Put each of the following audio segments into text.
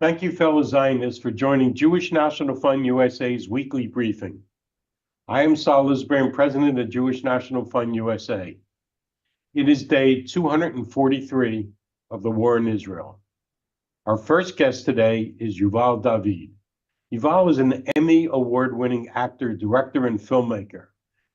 Thank you, fellow Zionists, for joining Jewish National Fund USA's weekly briefing. I am Lizerbram, president of Jewish National Fund USA. It is day 243 of the war in Israel. Our first guest today is Yuval David. Yuval is an Emmy-Award winning actor, director, and filmmaker.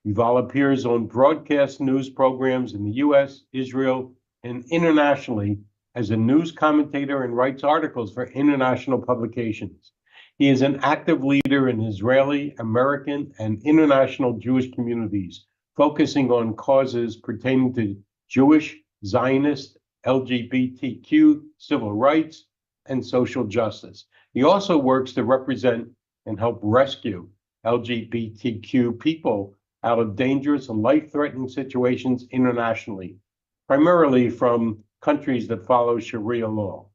Yuval appears on broadcast news programs in the US, Israel, and internationally as a news commentator and writes articles for international publications. He is an active leader in Israeli, American, and international Jewish communities, focusing on causes pertaining to Jewish, Zionist, LGBTQ, civil rights, and social justice. He also works to represent and help rescue LGBTQ people out of dangerous and life-threatening situations internationally, primarily from countries that follow Sharia law.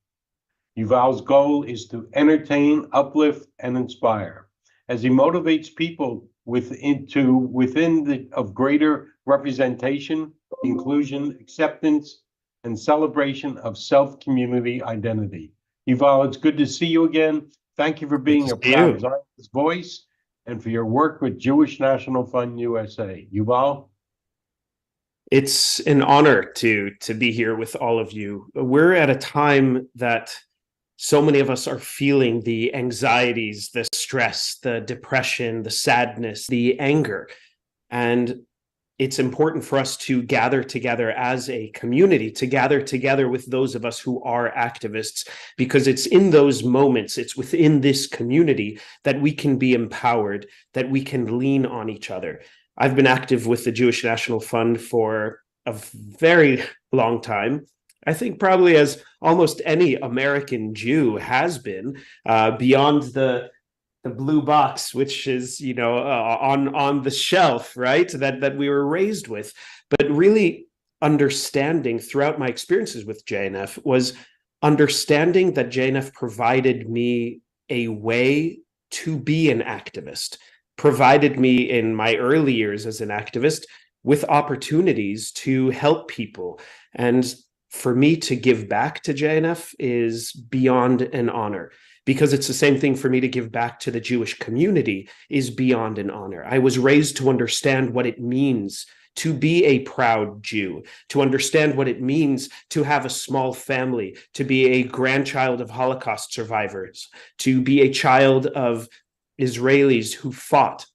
Yuval's goal is to entertain, uplift, and inspire as he motivates people within of greater representation, inclusion, acceptance, and celebration of self-community identity. Yuval, it's good to see you again. Thank you for being a proud Zionist voice and for your work with Jewish National Fund USA. Yuval? It's an honor to be here with all of you. We're at a time that so many of us are feeling the anxieties, the stress, the depression, the sadness, the anger. And it's important for us to gather together as a community, to gather together with those of us who are activists, because it's in those moments, it's within this community that we can be empowered, that we can lean on each other. I've been active with the Jewish National Fund for a very long time. I think probably as almost any American Jew has been, beyond the blue box, which is, on the shelf, right, that we were raised with. But really understanding throughout my experiences with JNF was understanding that JNF provided me a way to be an activist, provided me in my early years as an activist with opportunities to help people. And for me to give back to JNF is beyond an honor, because it's the same thing for me to give back to the Jewish community is beyond an honor. I was raised to understand what it means to be a proud Jew, to understand what it means to have a small family, to be a grandchild of Holocaust survivors, to be a child of Israelis who fought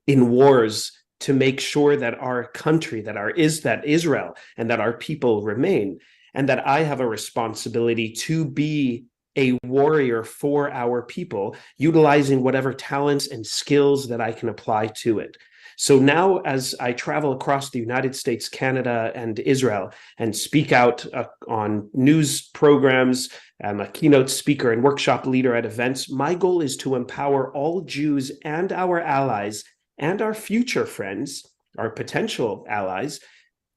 in wars to make sure that our country, that Israel and that our people remain, and that I have a responsibility to be a warrior for our people, utilizing whatever talents and skills that I can apply to it. So now, as I travel across the United States, Canada, and Israel, and speak out on news programs, I'm a keynote speaker and workshop leader at events, my goal is to empower all Jews and our allies and our future friends, our potential allies,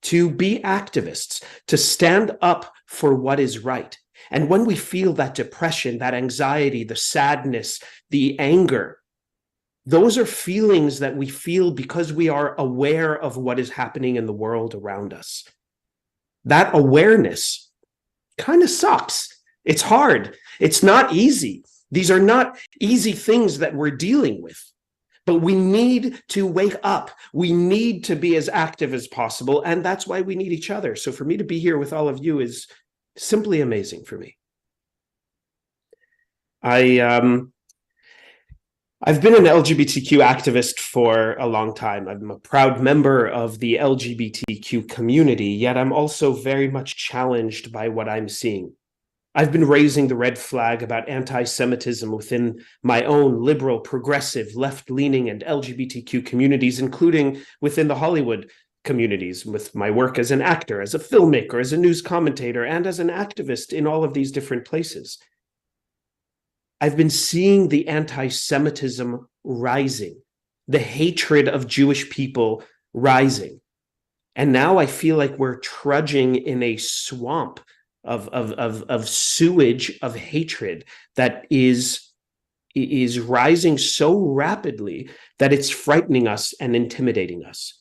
to be activists, to stand up for what is right. And when we feel that depression, that anxiety, the sadness, the anger, those are feelings that we feel because we are aware of what is happening in the world around us. That awareness kind of sucks. It's hard. It's not easy. These are not easy things that we're dealing with. But we need to wake up. We need to be as active as possible. And that's why we need each other. So for me to be here with all of you is simply amazing for me. I've been an LGBTQ activist for a long time. I'm a proud member of the LGBTQ community, yet I'm also very much challenged by what I'm seeing. I've been raising the red flag about anti-Semitism within my own liberal, progressive, left-leaning, and LGBTQ communities, including within the Hollywood communities, with my work as an actor, as a filmmaker, as a news commentator, and as an activist in all of these different places. I've been seeing the anti-Semitism rising, the hatred of Jewish people rising. And now I feel like we're trudging in a swamp of sewage of hatred that is rising so rapidly that it's frightening us and intimidating us.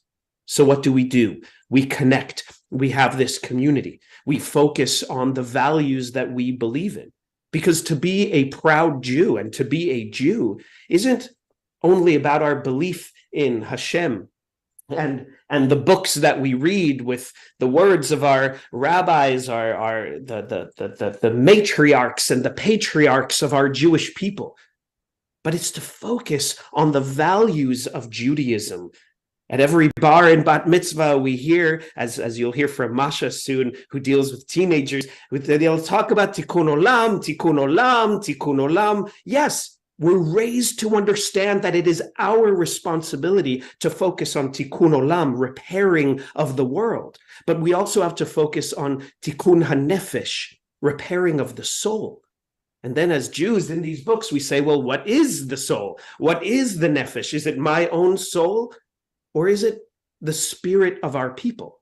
So what do? We connect. We have this community. We focus on the values that we believe in. Because to be a proud Jew and to be a Jew isn't only about our belief in Hashem and the books that we read with the words of our rabbis, the matriarchs and the patriarchs of our Jewish people. But it's to focus on the values of Judaism. At every bar and bat mitzvah, we hear, as you'll hear from Masha soon, who deals with teenagers, they'll talk about tikkun olam, tikkun olam, tikkun olam. Yes, we're raised to understand that it is our responsibility to focus on tikkun olam, repairing of the world. But we also have to focus on tikkun hanefesh, repairing of the soul. And then as Jews in these books, we say, well, what is the soul? What is the nefesh? Is it my own soul? Or is it the spirit of our people?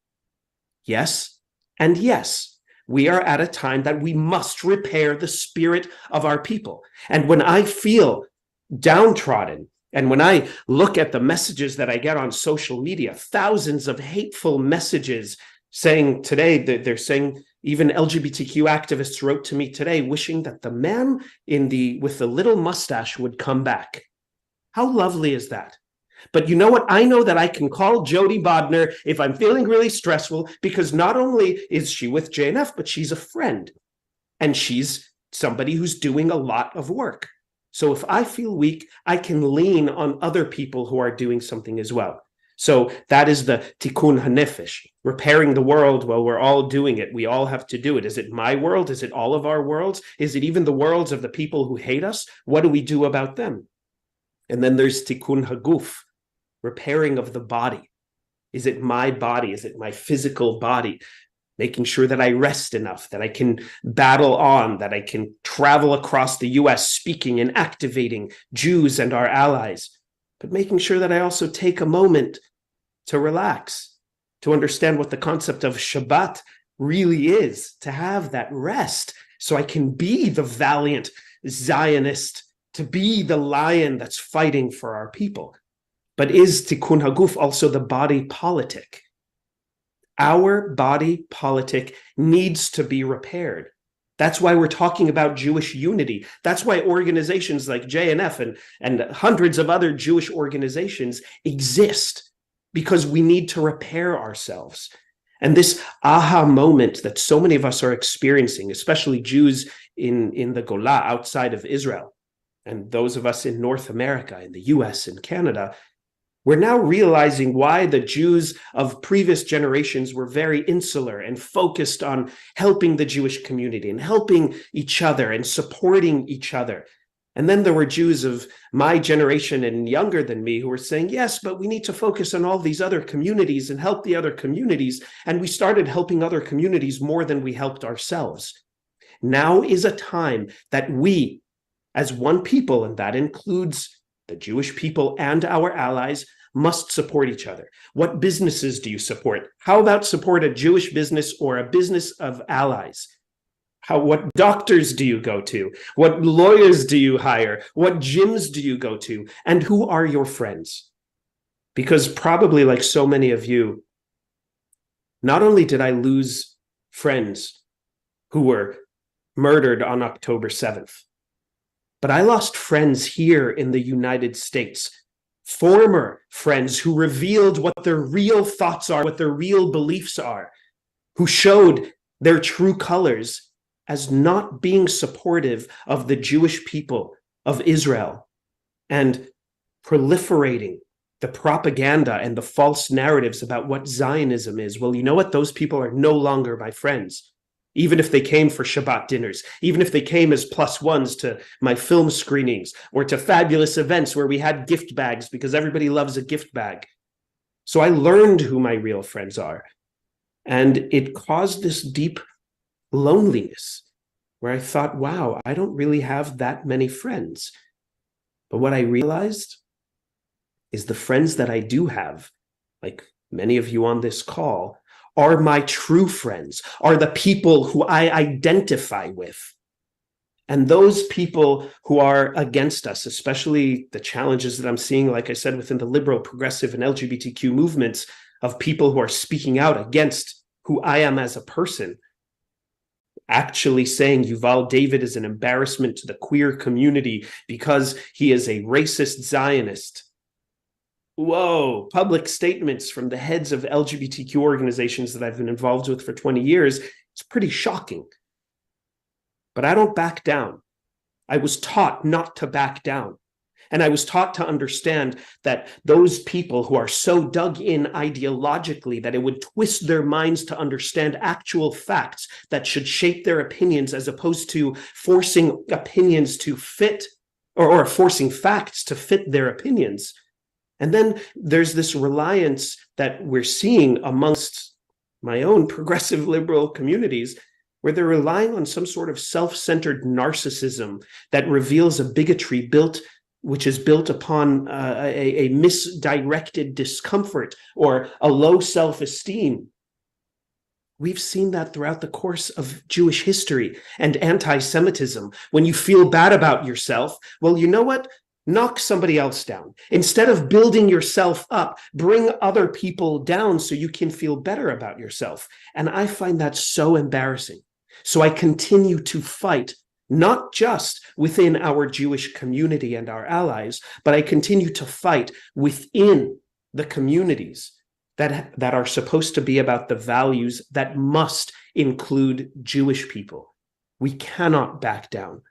Yes, and yes, we are at a time that we must repair the spirit of our people. And when I feel downtrodden, and when I look at the messages that I get on social media, thousands of hateful messages saying today, they're saying, even LGBTQ activists wrote to me today, wishing that the man with the little mustache would come back. How lovely is that? But you know what? I know that I can call Jody Bodner if I'm feeling really stressful, because not only is she with JNF, but she's a friend. And she's somebody who's doing a lot of work. So if I feel weak, I can lean on other people who are doing something as well. So that is the tikkun hanefesh, repairing the world. Well, we're all doing it. We all have to do it. Is it my world? Is it all of our worlds? Is it even the worlds of the people who hate us? What do we do about them? And then there's tikkun haguf, repairing of the body. Is it my body? Is it my physical body? Making sure that I rest enough, that I can battle on, that I can travel across the US speaking and activating Jews and our allies, but making sure that I also take a moment to relax, to understand what the concept of Shabbat really is, to have that rest so I can be the valiant Zionist, to be the lion that's fighting for our people. But is tikkun haguf also the body politic? Our body politic needs to be repaired. That's why we're talking about Jewish unity. That's why organizations like JNF and hundreds of other Jewish organizations exist, because we need to repair ourselves. And this aha moment that so many of us are experiencing, especially Jews in the Gola outside of Israel, and those of us in North America, in the US and Canada, we're now realizing why the Jews of previous generations were very insular and focused on helping the Jewish community and helping each other and supporting each other. And then there were Jews of my generation and younger than me who were saying, yes, but we need to focus on all these other communities and help the other communities. And we started helping other communities more than we helped ourselves. Now is a time that we, as one people, and that includes the Jewish people and our allies, must support each other. What businesses do you support? How about support a Jewish business or a business of allies? What doctors do you go to? What lawyers do you hire? What gyms do you go to? And who are your friends? Because probably like so many of you, not only did I lose friends who were murdered on October 7th, but I lost friends here in the United States, former friends who revealed what their real thoughts are, what their real beliefs are, who showed their true colors as not being supportive of the Jewish people of Israel and proliferating the propaganda and the false narratives about what Zionism is. Well, you know what? Those people are no longer my friends. Even if they came for Shabbat dinners, even if they came as plus ones to my film screenings or to fabulous events where we had gift bags, because everybody loves a gift bag. So I learned who my real friends are. And it caused this deep loneliness where I thought, wow, I don't really have that many friends. But what I realized is the friends that I do have, like many of you on this call, are my true friends, are the people who I identify with. And those people who are against us, especially the challenges that I'm seeing, like I said, within the liberal, progressive, and LGBTQ movements of people who are speaking out against who I am as a person, actually saying Yuval David is an embarrassment to the queer community because he is a racist Zionist. Whoa, public statements from the heads of LGBTQ organizations that I've been involved with for 20 years. It's pretty shocking. But I don't back down. I was taught not to back down. And I was taught to understand that those people who are so dug in ideologically that it would twist their minds to understand actual facts that should shape their opinions, as opposed to forcing opinions to fit, or forcing facts to fit their opinions. And then there's this reliance that we're seeing amongst my own progressive liberal communities, where they're relying on some sort of self-centered narcissism that reveals a bigotry which is built upon a misdirected discomfort or a low self-esteem. We've seen that throughout the course of Jewish history and anti-Semitism. When you feel bad about yourself, well, you know what? Knock somebody else down. Instead of building yourself up, bring other people down so you can feel better about yourself. And I find that so embarrassing. So I continue to fight, not just within our Jewish community and our allies, but I continue to fight within the communities that are supposed to be about the values that must include Jewish people. We cannot back down.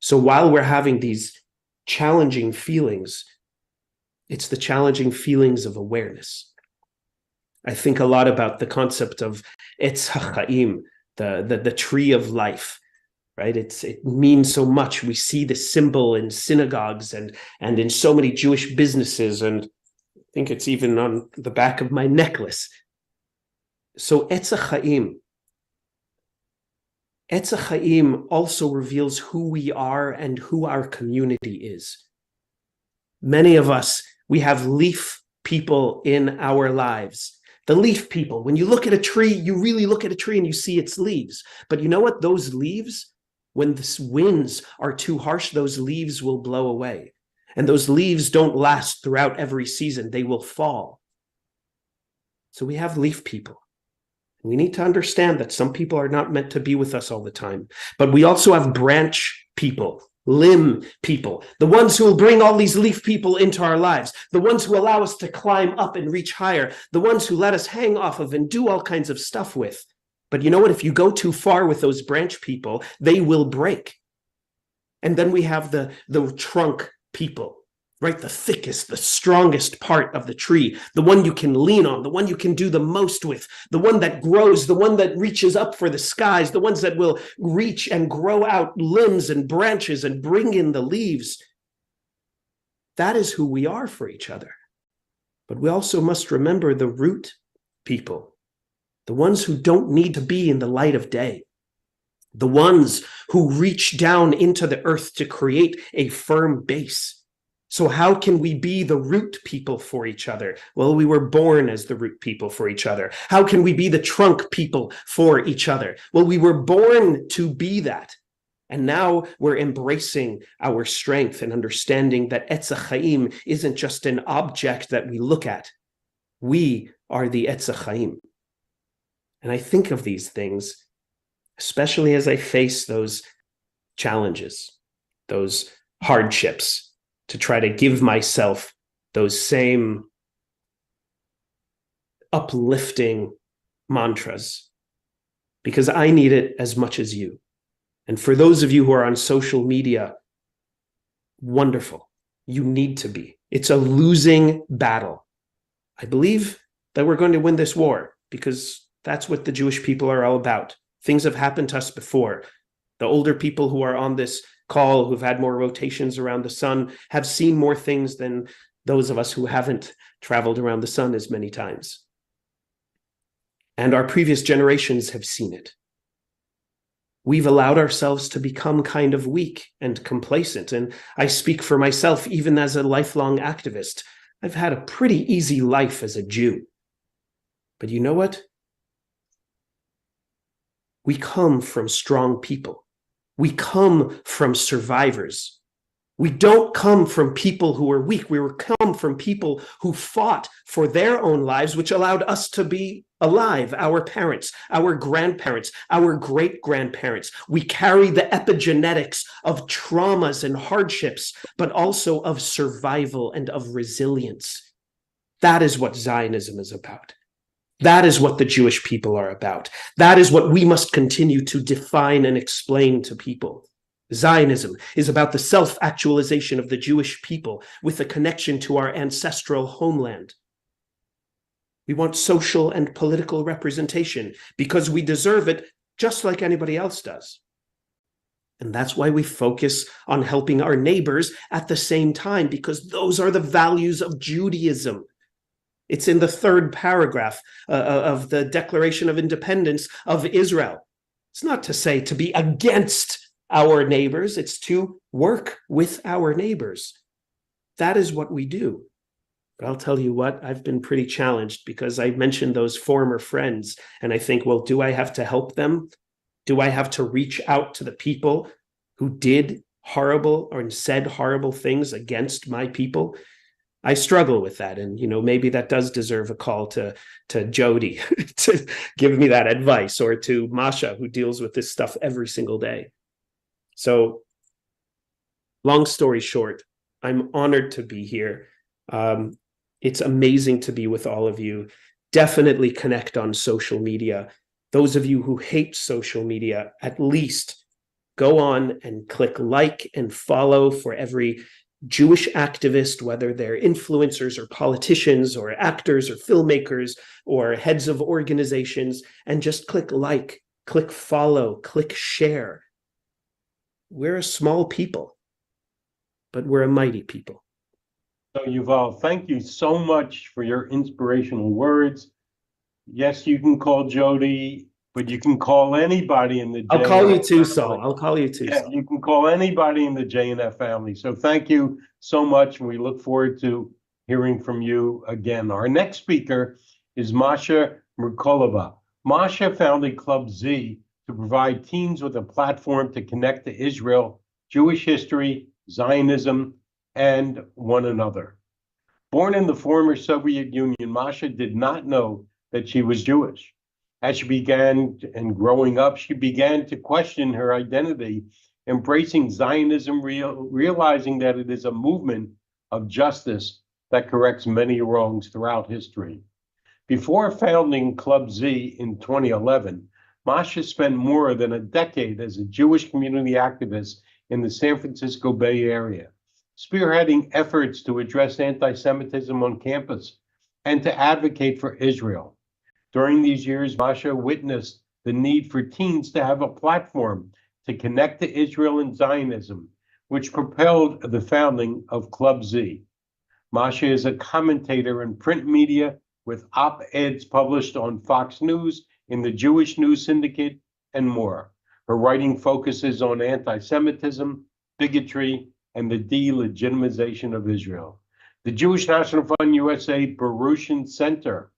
So while we're having these challenging feelings, it's the challenging feelings of awareness. I think a lot about the concept of Etz HaChaim, the tree of life, right? It means so much. We see the symbol in synagogues and in so many Jewish businesses, and I think it's even on the back of my necklace. So Etz HaChaim also reveals who we are and who our community is. Many of us, we have leaf people in our lives. The leaf people, when you look at a tree, you really look at a tree and you see its leaves. But you know what? Those leaves, when the winds are too harsh, those leaves will blow away. And those leaves don't last throughout every season. They will fall. So we have leaf people. We need to understand that some people are not meant to be with us all the time. But we also have branch people, limb people, the ones who will bring all these leaf people into our lives, the ones who allow us to climb up and reach higher, the ones who let us hang off of and do all kinds of stuff with. But you know what? If you go too far with those branch people, they will break. And then we have the trunk people, right? The thickest, the strongest part of the tree, the one you can lean on, the one you can do the most with, the one that grows, the one that reaches up for the skies, the ones that will reach and grow out limbs and branches and bring in the leaves. That is who we are for each other. But we also must remember the root people, the ones who don't need to be in the light of day, the ones who reach down into the earth to create a firm base. So how can we be the root people for each other? Well, we were born as the root people for each other. How can we be the trunk people for each other? Well, we were born to be that. And now we're embracing our strength and understanding that Etz HaChaim isn't just an object that we look at. We are the Etz HaChaim. And I think of these things, especially as I face those challenges, those hardships, to try to give myself those same uplifting mantras, because I need it as much as you. And for those of you who are on social media, wonderful. You need to be. It's a losing battle. I believe that we're going to win this war, because that's what the Jewish people are all about. Things have happened to us before. The older people who are on this call, who've had more rotations around the sun, have seen more things than those of us who haven't traveled around the sun as many times. And our previous generations have seen it. We've allowed ourselves to become kind of weak and complacent. And I speak for myself, even as a lifelong activist. I've had a pretty easy life as a Jew. But you know what? We come from strong people. We come from survivors. We don't come from people who are weak. We come from people who fought for their own lives, which allowed us to be alive, our parents, our grandparents, our great-grandparents. We carry the epigenetics of traumas and hardships, but also of survival and of resilience. That is what Zionism is about. That is what the Jewish people are about. That is what we must continue to define and explain to people. Zionism is about the self-actualization of the Jewish people with a connection to our ancestral homeland. We want social and political representation because we deserve it just like anybody else does. And that's why we focus on helping our neighbors at the same time, because those are the values of Judaism. It's in the third paragraph of the Declaration of Independence of Israel. It's not to say to be against our neighbors, it's to work with our neighbors. That is what we do. But I'll tell you what, I've been pretty challenged because I mentioned those former friends, and I think, well, do I have to help them? Do I have to reach out to the people who did horrible or said horrible things against my people? I struggle with that. And, maybe that does deserve a call to Jody to give me that advice, or to Masha, who deals with this stuff every single day. So, long story short, I'm honored to be here. It's amazing to be with all of you. Definitely connect on social media. Those of you who hate social media, at least go on and click like and follow for every Jewish activist, whether they're influencers or politicians or actors or filmmakers or heads of organizations, and just click like, click follow, click share. We're a small people, but we're a mighty people. So Yuval, thank you so much for your inspirational words. Yes, you can call Jody, but you can call anybody in the JNF I'll call you too, family. Saul. I'll call you too, Yeah, Saul. you can call anybody in the JNF family. So thank you so much, and we look forward to hearing from you again. Our next speaker is Masha Merkulova. Masha founded Club Z to provide teens with a platform to connect to Israel, Jewish history, Zionism, and one another. Born in the former Soviet Union, Masha did not know that she was Jewish. As she began and growing up, she began to question her identity, embracing Zionism, realizing that it is a movement of justice that corrects many wrongs throughout history. Before founding Club Z in 2011, Masha spent more than a decade as a Jewish community activist in the San Francisco Bay Area, spearheading efforts to address anti-Semitism on campus and to advocate for Israel. During these years, Masha witnessed the need for teens to have a platform to connect to Israel and Zionism, which propelled the founding of Club Z. Masha is a commentator in print media with op-eds published on Fox News, in the Jewish News Syndicate, and more. Her writing focuses on anti-Semitism, bigotry, and the delegitimization of Israel. The Jewish National Fund USA Baruchin Center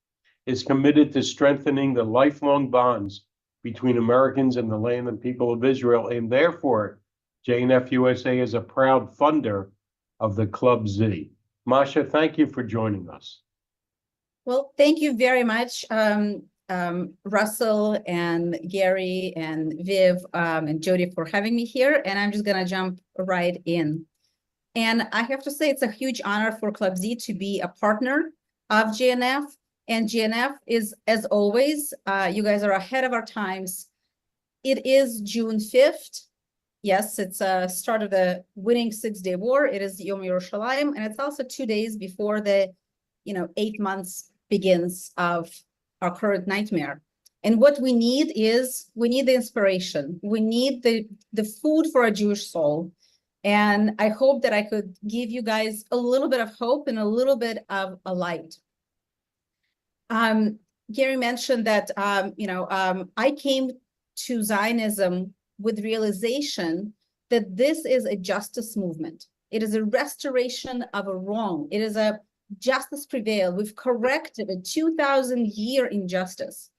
is committed to strengthening the lifelong bonds between Americans and the land and people of Israel, and therefore, JNF-USA is a proud funder of the Club Z. Masha, thank you for joining us. Well, thank you very much, Russell and Gary and Viv and Jody for having me here. And I'm just going to jump right in. And I have to say, it's a huge honor for Club Z to be a partner of JNF. And JNF is, as always, you guys are ahead of our times. It is June 5th. Yes, it's a start of the winning 6-day war. It is Yom Yerushalayim, and it's also 2 days before the, 8 months begins of our current nightmare. And what we need is, we need the inspiration. We need the food for a Jewish soul. And I hope that I could give you guys a little bit of hope and a little bit of a light. Gary mentioned that, I came to Zionism with realization that this is a justice movement. It is a restoration of a wrong. It is a justice prevail. We've corrected a 2,000-year injustice.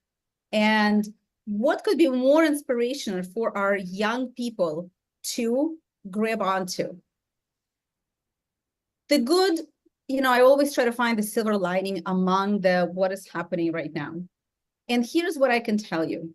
And what could be more inspirational for our young people to grab onto? the good, I always try to find the silver lining among what is happening right now. And here's what I can tell you.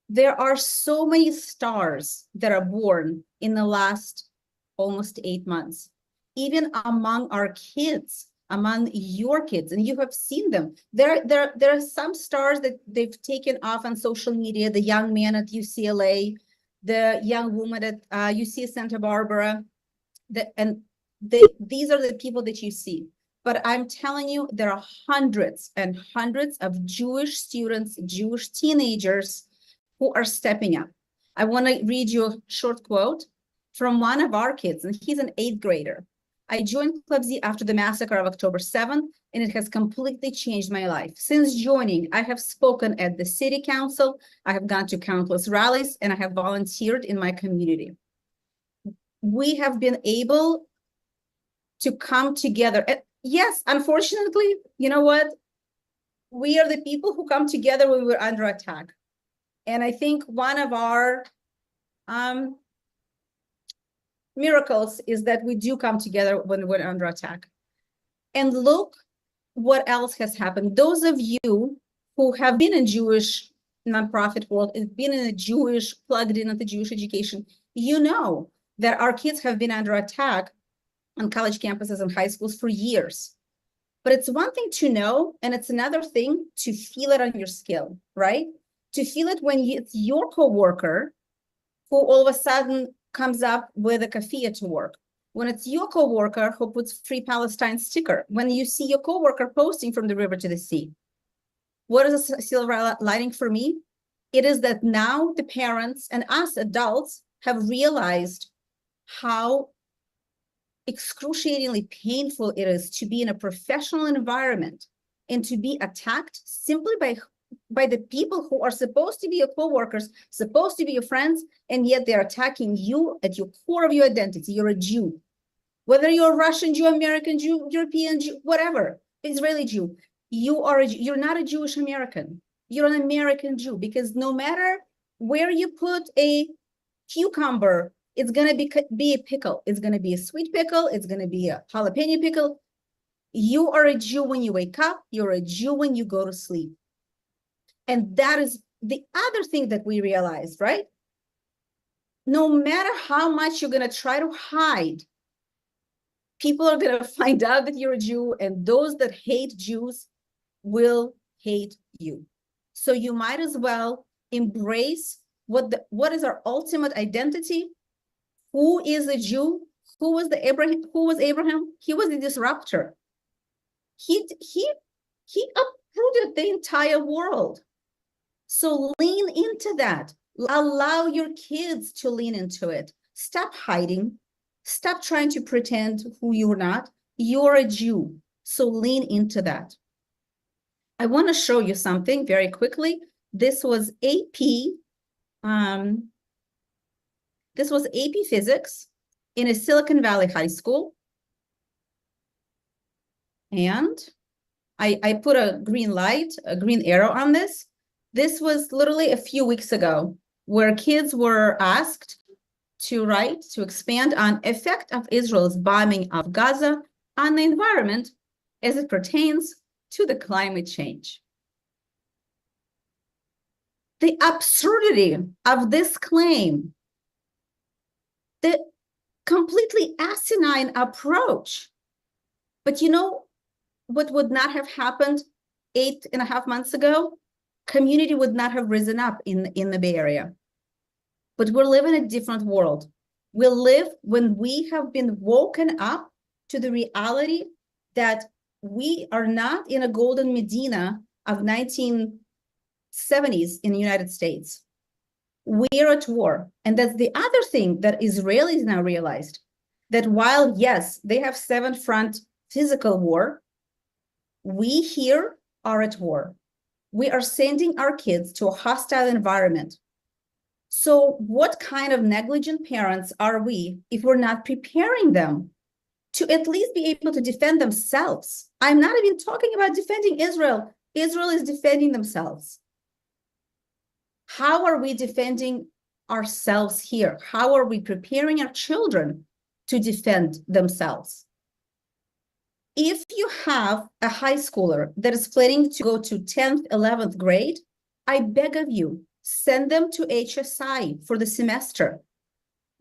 There are so many stars that are born in the last almost 8 months, even among our kids, among your kids, and you have seen them. There are some stars that they've taken off on social media, the young man at UCLA, the young woman at UC Santa Barbara, these are the people that you see. But I'm telling you, there are hundreds and hundreds of Jewish students, Jewish teenagers who are stepping up. I want to read you a short quote from one of our kids, and he's an 8th grader. I joined Club Z after the massacre of October 7th, and it has completely changed my life. Since joining, I have spoken at the city council, I have gone to countless rallies, and I have volunteered in my community. We have been able to come together. Yes, unfortunately, you know what? We are the people who come together when we're under attack. And I think one of our miracles is that we do come together when we're under attack. And look what else has happened. Those of you who have been in Jewish nonprofit world, been in a Jewish, plugged in at the Jewish education, you know that our kids have been under attack on college campuses and high schools for years. But it's one thing to know, and it's another thing to feel it on your skin, right? To feel it when it's your coworker who all of a sudden comes up with a kafia to work. When it's your coworker who puts Free Palestine sticker. When you see your coworker posting from the river to the sea. What is a silver lining for me? It is that now the parents and us adults have realized how excruciatingly painful it is to be in a professional environment and to be attacked simply by the people who are supposed to be your co-workers, supposed to be your friends, and yet they're attacking you at your core of your identity. You're a Jew. Whether you're a Russian Jew, American Jew, European Jew, whatever, Israeli Jew, you're not a Jewish American. You're an American Jew, because no matter where you put a cucumber, it's going to be a pickle. It's going to be a sweet pickle. It's going to be a jalapeno pickle. You are a Jew when you wake up. You're a Jew when you go to sleep. And that is the other thing that we realized, right? No matter how much you're going to try to hide, people are going to find out that you're a Jew, and those that hate Jews will hate you. So you might as well embrace what is our ultimate identity. Who is a Jew? Who was Abraham? He was the disruptor. He uprooted the entire world. So lean into that. Allow your kids to lean into it. Stop hiding. Stop trying to pretend who you're not. You're a Jew. So lean into that. I want to show you something very quickly. This was AP. This was AP Physics in a Silicon Valley high school. And I put a green light, a green arrow on this. This was literally a few weeks ago, where kids were asked to write, to expand on effect of Israel's bombing of Gaza on the environment as it pertains to the climate change. The absurdity of this claim, the completely asinine approach. But you know what would not have happened 8.5 months ago? Community would not have risen up in the Bay Area. But we're living in a different world. We live when we have been woken up to the reality that we are not in a golden Medina of 1970s in the United States. We're at war. And that's the other thing that Israelis now realized, that while, yes, they have 7-front physical war, we here are at war. We are sending our kids to a hostile environment. So what kind of negligent parents are we if we're not preparing them to at least be able to defend themselves? I'm not even talking about defending Israel. Israel is defending themselves. How are we defending ourselves here? How are we preparing our children to defend themselves? If you have a high schooler that is planning to go to 10th, 11th grade, I beg of you, send them to HSI for the semester.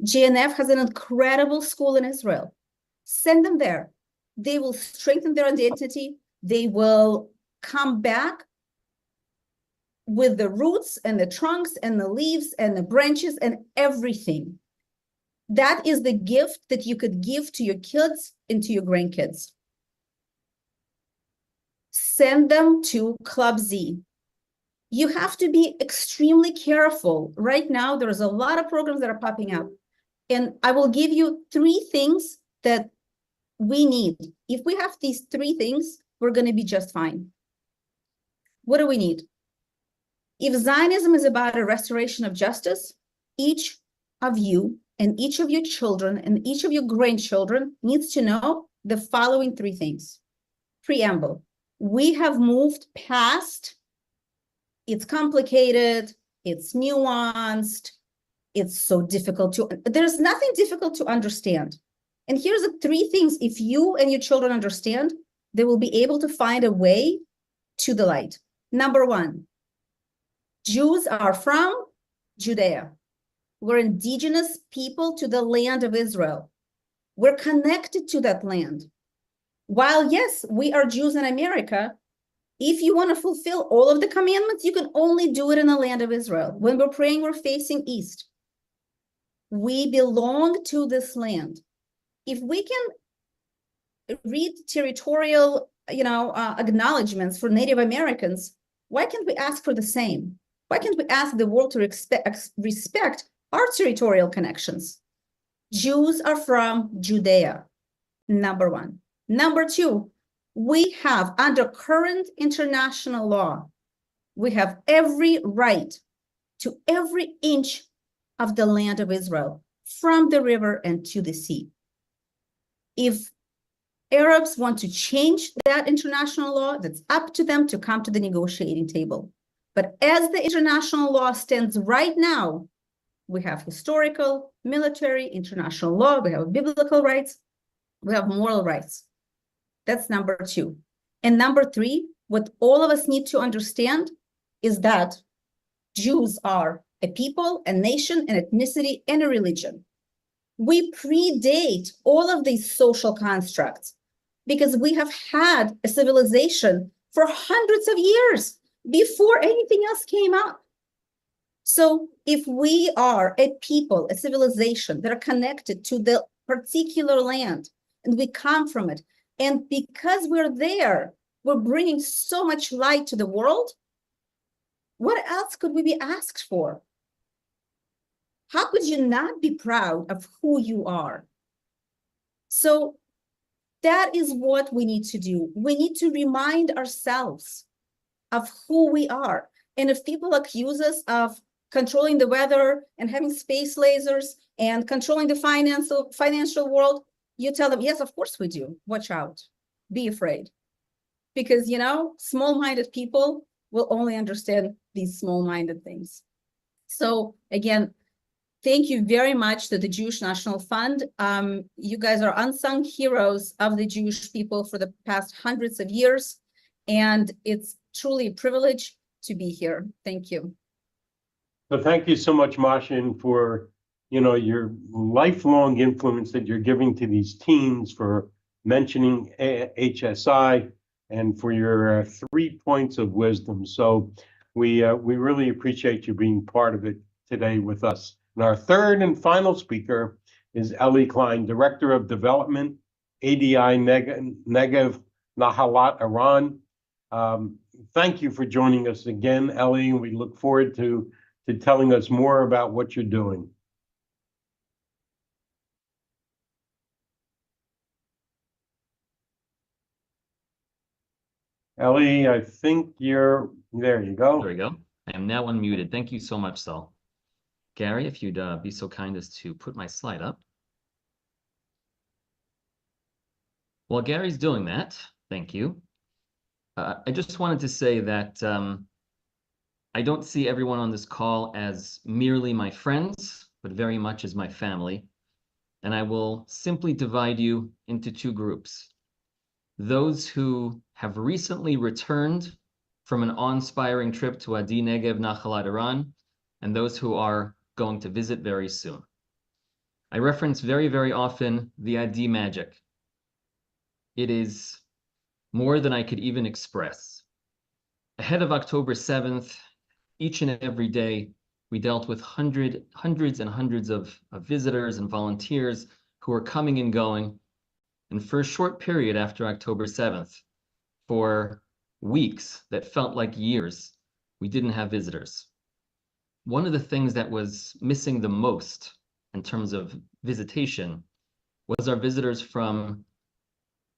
JNF has an incredible school in Israel. Send them there. They will strengthen their identity. They will come back with the roots and the trunks and the leaves and the branches and everything. That is the gift that you could give to your kids and to your grandkids. Send them to Club Z. You have to be extremely careful. Right now, there's a lot of programs that are popping up. And I will give you 3 things that we need. If we have these 3 things, we're going to be just fine. What do we need? If Zionism is about a restoration of justice, each of you and each of your children and each of your grandchildren needs to know the following 3 things. Preamble. We have moved past, it's complicated, it's nuanced, it's so difficult to, there's nothing difficult to understand. And here's the 3 things, if you and your children understand, they will be able to find a way to the light. Number 1, Jews are from Judea. We're indigenous people to the land of Israel. We're connected to that land. While, yes, we are Jews in America, if you want to fulfill all of the commandments, you can only do it in the land of Israel. When we're praying, we're facing east. We belong to this land. If we can read territorial, acknowledgements for Native Americans, why can't we ask for the same? Why can't we ask the world to respect our territorial connections? Jews are from Judea, number 1. Number 2, we have, under current international law, we have every right to every inch of the land of Israel, from the river and to the sea. If Arabs want to change that international law, that's up to them to come to the negotiating table. But as the international law stands right now, we have historical, military, international law, we have biblical rights, we have moral rights. That's number 2. And number 3, what all of us need to understand is that Jews are a people, a nation, an ethnicity, and a religion. We predate all of these social constructs because we have had a civilization for hundreds of years before anything else came up. So if we are a people, a civilization that are connected to the particular land, and we come from it, and because we're there, we're bringing so much light to the world, what else could we be asked for? How could you not be proud of who you are? So that is what we need to do. We need to remind ourselves of who we are. And if people accuse us of controlling the weather and having space lasers and controlling the financial world, you tell them, yes, of course we do. Watch out. Be afraid. Because, small-minded people will only understand these small-minded things. So again, thank you very much to the Jewish National Fund. You guys are unsung heroes of the Jewish people for the past hundreds of years. And it's truly a privilege to be here. Thank you. So thank you so much, Masha, for your lifelong influence that you're giving to these teens, for mentioning HSI, and for your 3 points of wisdom. So we really appreciate you being part of it today with us. And our 3rd and final speaker is Elie Klein, Director of Development, ADI Negev, Nahalat, Iran. Thank you for joining us again, Elie. We look forward to telling us more about what you're doing. Elie, I think there you go. There we go. I am now unmuted. Thank you so much, Saul. Gary, if you'd be so kind as to put my slide up. While Gary's doing that, thank you. I just wanted to say that I don't see everyone on this call as merely my friends, but very much as my family. And I will simply divide you into 2 groups. those who have recently returned from an awe-inspiring trip to Adi Negev Nachalat Iran, and those who are going to visit very soon. I reference very, very often the Adi magic. It is more than I could even express. Ahead of October 7th, each and every day, we dealt with hundreds and hundreds of visitors and volunteers who were coming and going. And for a short period after October 7th, for weeks that felt like years, we didn't have visitors. One of the things that was missing the most in terms of visitation was our visitors from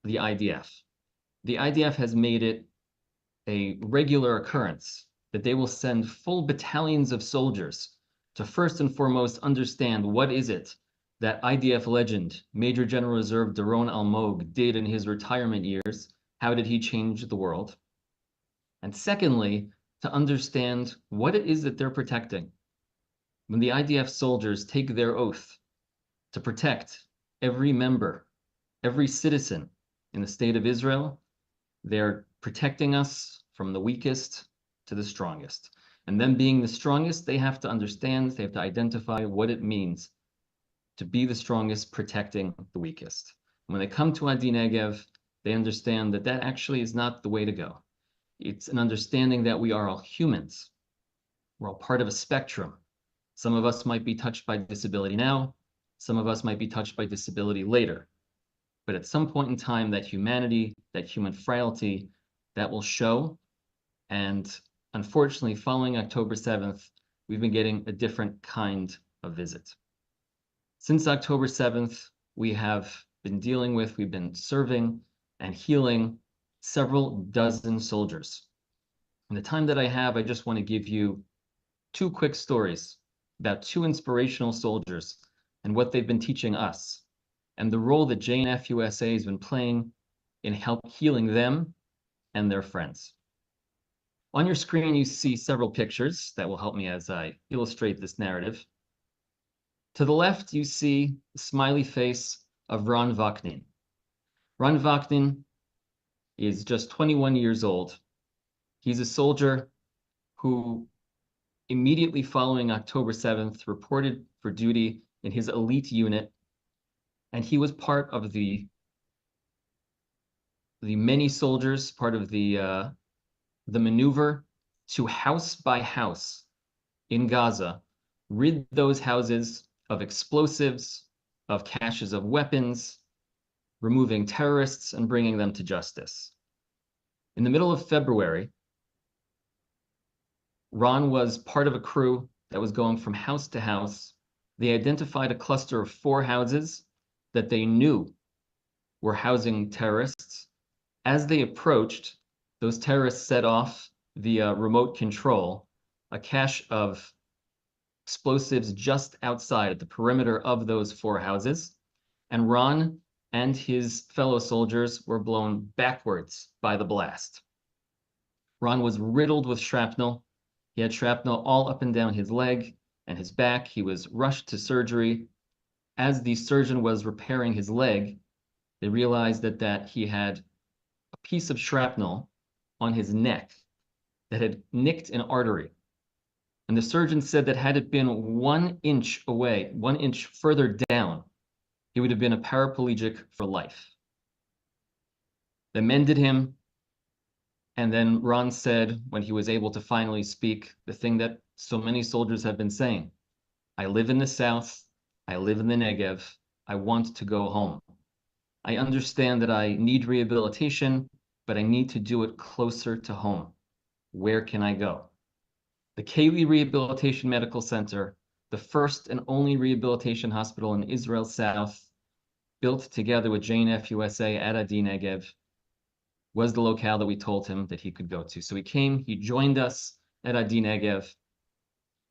the IDF. The IDF has made it a regular occurrence that they will send full battalions of soldiers to first and foremost understand what is it that IDF legend, Major General Reserve Doron Almog, did in his retirement years. How did he change the world? And secondly, to understand what it is that they're protecting. When the IDF soldiers take their oath to protect every member, every citizen in the state of Israel, they're protecting us from the weakest to the strongest. And them being the strongest, they have to understand, they have to identify what it means to be the strongest, protecting the weakest. When they come to Adi Negev, they understand that that actually is not the way to go. It's an understanding that we are all humans. We're all part of a spectrum. Some of us might be touched by disability now. Some of us might be touched by disability later. But at some point in time, that humanity, that human frailty, that will show. And unfortunately, following October 7th, we've been getting a different kind of visit. Since October 7th, we've been serving and healing several dozen soldiers. In the time that I have, I just want to give you two quick stories about two inspirational soldiers and what they've been teaching us, and the role that JNF-USA has been playing in healing them and their friends. On your screen, you see several pictures that will help me as I illustrate this narrative. To the left, you see the smiley face of Ron Vaknin. Ron Vaknin is just 21 years old. He's a soldier who, immediately following October 7th, reported for duty in his elite unit, and he was part of the many soldiers, part of the maneuver to house by house in Gaza, rid those houses of explosives, of caches of weapons, removing terrorists and bringing them to justice. In the middle of February, Ron was part of a crew that was going from house to house. They identified a cluster of 4 houses that they knew were housing terrorists. As they approached, those terrorists set off via remote control a cache of explosives just outside at the perimeter of those 4 houses. And Ron and his fellow soldiers were blown backwards by the blast. Ron was riddled with shrapnel. He had shrapnel all up and down his leg and his back. He was rushed to surgery. As the surgeon was repairing his leg, they realized that he had a piece of shrapnel on his neck that had nicked an artery. And the surgeon said that had it been 1 inch away, 1 inch further down, he would have been a paraplegic for life. They mended him. And then Ron said, when he was able to finally speak, the thing that so many soldiers have been saying: I live in the South, I live in the Negev, I want to go home. I understand that I need rehabilitation, but I need to do it closer to home. Where can I go? The Elie Rehabilitation Medical Center, the first and only rehabilitation hospital in Israel's South, built together with JNF-USA at Adi Negev, was the locale that we told him that he could go to. So he came, he joined us at Adi Negev.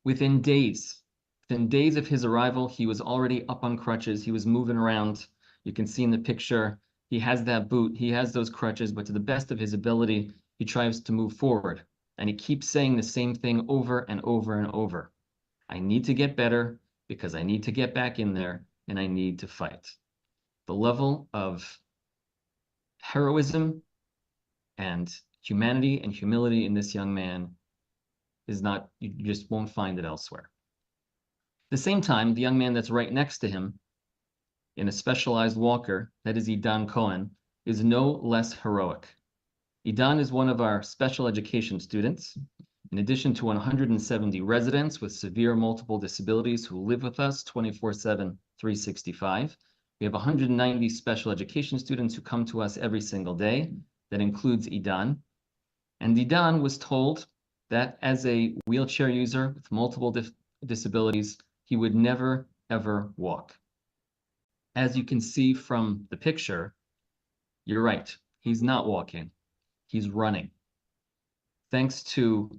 Within days of his arrival, he was already up on crutches. He was moving around. You can see in the picture, he has that boot, he has those crutches, but to the best of his ability, he tries to move forward. And he keeps saying the same thing over and over and over. I need to get better because I need to get back in there and I need to fight. The level of heroism and humanity and humility in this young man is not, you just won't find it elsewhere. At the same time, the young man that's right next to him in a specialized walker, that is Idan Cohen, is no less heroic. Idan is one of our special education students. In addition to 170 residents with severe multiple disabilities who live with us 24/7, 365, we have 190 special education students who come to us every single day. That includes Idan. And Idan was told that as a wheelchair user with multiple disabilities, he would never, ever walk. As you can see from the picture, you're right, he's not walking, he's running. Thanks to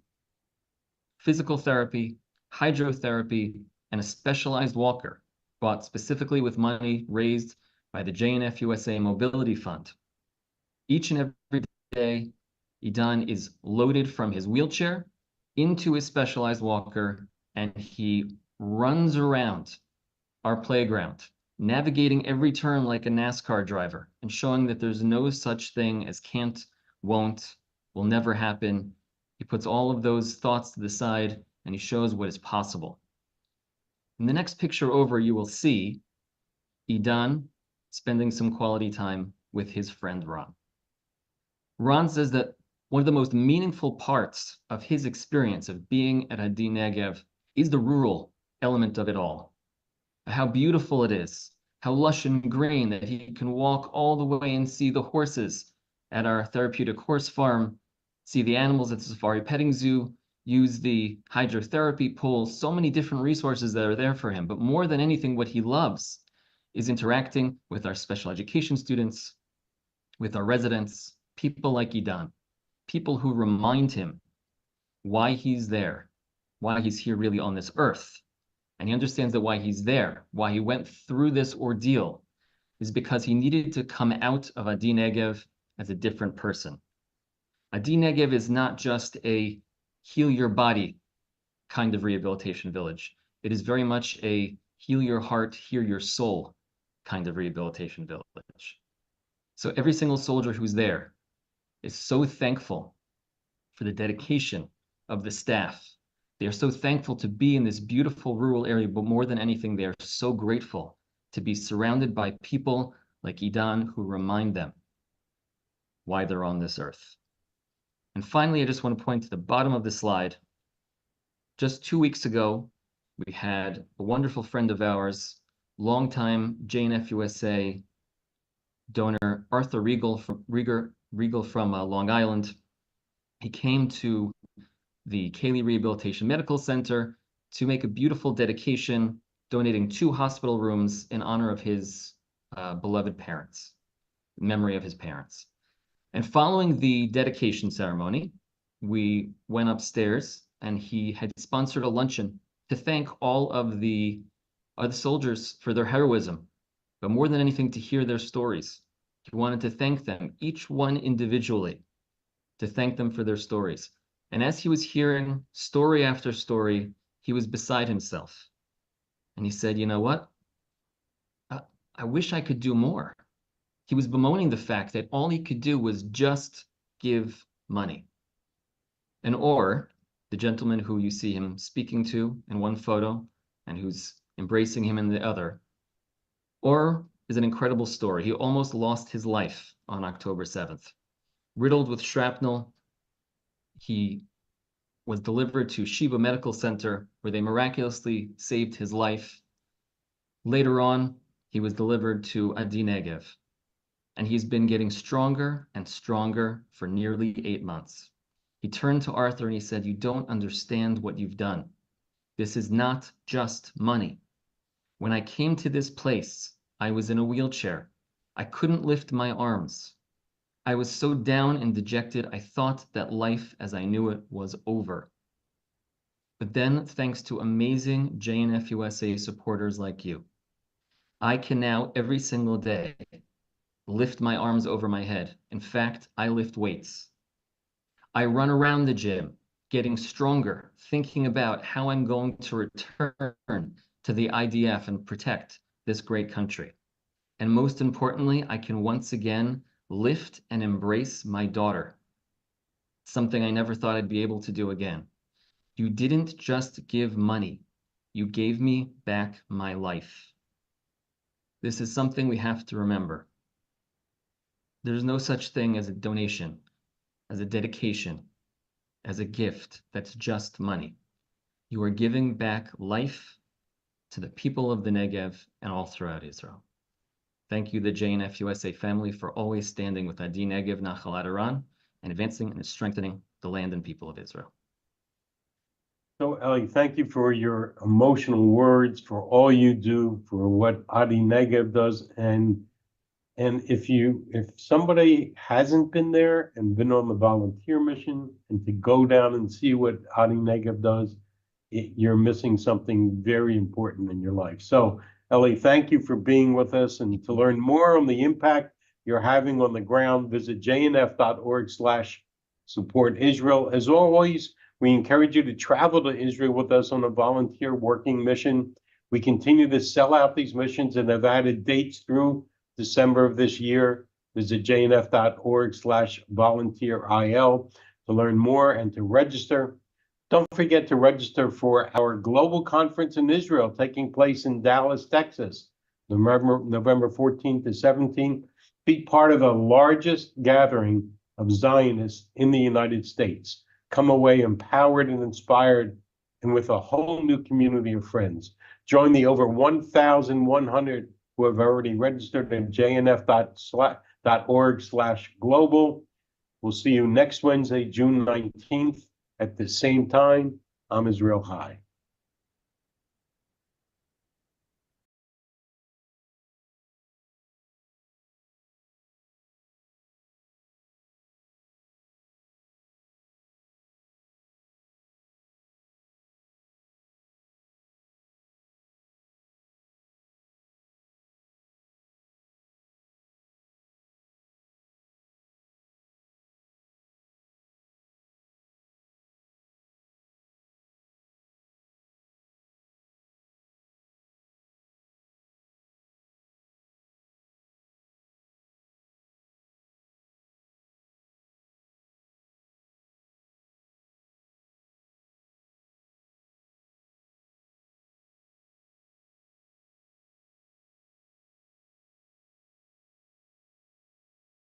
physical therapy, hydrotherapy, and a specialized walker bought specifically with money raised by the JNF-USA Mobility Fund. Each and every day, Idan is loaded from his wheelchair into his specialized walker, and he runs around our playground, navigating every turn like a NASCAR driver and showing that there's no such thing as can't, won't, will never happen. He puts all of those thoughts to the side and he shows what is possible. In the next picture over, you will see Idan spending some quality time with his friend Ron. Ron says that one of the most meaningful parts of his experience of being at Adi Negev is the rural element of it all. How beautiful it is, how lush and green that he can walk all the way and see the horses at our therapeutic horse farm, see the animals at the safari petting zoo, use the hydrotherapy pool, so many different resources that are there for him. But more than anything, what he loves is interacting with our special education students, with our residents, people like Idan, people who remind him why he's there, why he's here really on this earth. And he understands that why he's there, why he went through this ordeal, is because he needed to come out of Adi Negev as a different person. Adi Negev is not just a heal your body kind of rehabilitation village. It is very much a heal your heart, heal your soul kind of rehabilitation village. So every single soldier who's there is so thankful for the dedication of the staff. They are so thankful to be in this beautiful rural area, but more than anything, they are so grateful to be surrounded by people like Idan who remind them why they're on this earth. And finally, I just want to point to the bottom of the slide. Just 2 weeks ago, we had a wonderful friend of ours, longtime JNF-USA donor, Arthur Riegel from Long Island. He came to the Elie Rehabilitation Medical Center to make a beautiful dedication, donating 2 hospital rooms in honor of his beloved parents, in memory of his parents. And following the dedication ceremony, we went upstairs and he had sponsored a luncheon to thank all of the soldiers for their heroism, but more than anything, to hear their stories. He wanted to thank them, each one individually, to thank them for their stories. And as he was hearing story after story, he was beside himself. And he said, you know what? I wish I could do more. He was bemoaning the fact that all he could do was just give money. And Or, the gentleman who you see him speaking to in one photo and who's embracing him in the other, Or is an incredible story. He almost lost his life on October 7th. Riddled with shrapnel, he was delivered to Sheba Medical Center, where they miraculously saved his life. Later on, he was delivered to Adi Negev, and he's been getting stronger and stronger for nearly 8 months. He turned to Arthur and he said, you don't understand what you've done. This is not just money. When I came to this place, I was in a wheelchair. I couldn't lift my arms. I was so down and dejected, I thought that life as I knew it was over. But then, thanks to amazing JNF-USA supporters like you, I can now every single day lift my arms over my head. In fact, I lift weights. I run around the gym, getting stronger, thinking about how I'm going to return to the IDF and protect this great country. And most importantly, I can once again lift and embrace my daughter, something I never thought I'd be able to do again. You didn't just give money, you gave me back my life. This is something we have to remember. There's no such thing as a donation, as a dedication, as a gift that's just money. You are giving back life to the people of the Negev and all throughout Israel. Thank you, the JNF-USA family, for always standing with Adi Negev Nachalat Iran and advancing and strengthening the land and people of Israel. So, Elie, thank you for your emotional words, for all you do, for what Adi Negev does. And if somebody hasn't been there and been on the volunteer mission, and to go down and see what Adi Negev does, you're missing something very important in your life. So, Elie, thank you for being with us. And to learn more on the impact you're having on the ground, visit jnf.org/support Israel. As always, we encourage you to travel to Israel with us on a volunteer working mission. We continue to sell out these missions and have added dates through December of this year. Visit jnf.org/volunteer-il to learn more and to register. Don't forget to register for our global conference in Israel taking place in Dallas, Texas, November 14th to 17th. Be part of the largest gathering of Zionists in the United States. Come away empowered and inspired and with a whole new community of friends. Join the over 1,100 who have already registered at jnf.org/global. We'll see you next Wednesday, June 19th at the same time. I'm Israel High.